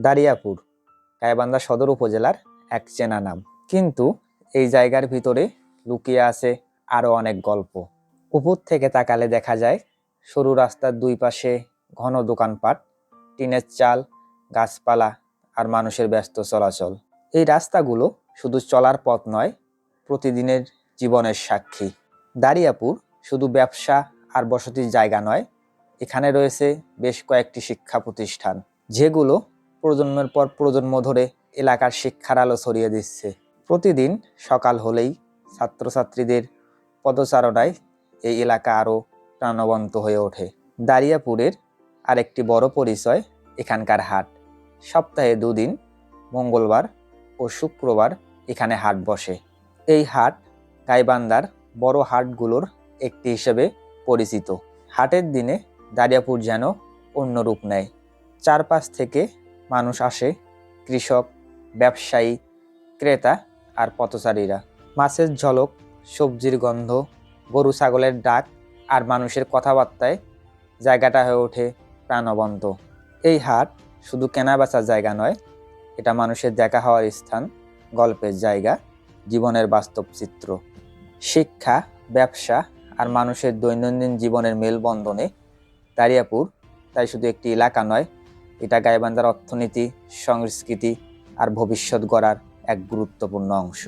দারিয়াপুর গাইবান্ধা সদর উপজেলার এক চেনা নাম, কিন্তু এই জায়গার ভিতরে লুকিয়ে আছে আরো অনেক গল্প। উপর থেকে তাকালে দেখা যায় সরু রাস্তার দুই পাশে ঘন দোকানপাট, টিনের চাল, গাছপালা আর মানুষের ব্যস্ত চলাচল। এই রাস্তাগুলো শুধু চলার পথ নয়, প্রতিদিনের জীবনের সাক্ষী। দারিয়াপুর শুধু ব্যবসা আর বসতির জায়গা নয়, এখানে রয়েছে বেশ কয়েকটি শিক্ষা প্রতিষ্ঠান, যেগুলো প্রজন্মের পর প্রজন্ম ধরে এলাকার শিক্ষার আলো ছড়িয়ে দিচ্ছে। প্রতিদিন সকাল হলেই ছাত্রছাত্রীদের পদচারণায় এই এলাকা আরও প্রাণবন্ত হয়ে ওঠে। দারিয়াপুরের আরেকটি বড় পরিচয় এখানকার হাট। সপ্তাহে দুদিন, মঙ্গলবার ও শুক্রবার এখানে হাট বসে। এই হাট গাইবান্ধার বড় হাটগুলোর একটি হিসেবে পরিচিত। হাটের দিনে দারিয়াপুর যেন অন্য রূপ নেয়। চারপাশ থেকে মানুষ আসে, কৃষক, ব্যবসায়ী, ক্রেতা আর পথচারীরা। মাছের ঝলক, সবজির গন্ধ, গরু ছাগলের ডাক আর মানুষের কথাবার্তায় জায়গাটা হয়ে ওঠে প্রাণবন্ত। এই হাট শুধু কেনাবেচার জায়গা নয়, এটা মানুষের দেখা হওয়ার স্থান, গল্পের জায়গা, জীবনের বাস্তব চিত্র। শিক্ষা, ব্যবসা আর মানুষের দৈনন্দিন জীবনের মেলবন্ধনে দারিয়াপুর তাই শুধু একটি এলাকা নয়, এটা গাইবান্ধার অর্থনীতি, সংস্কৃতি আর ভবিষ্যৎ গড়ার এক গুরুত্বপূর্ণ অংশ।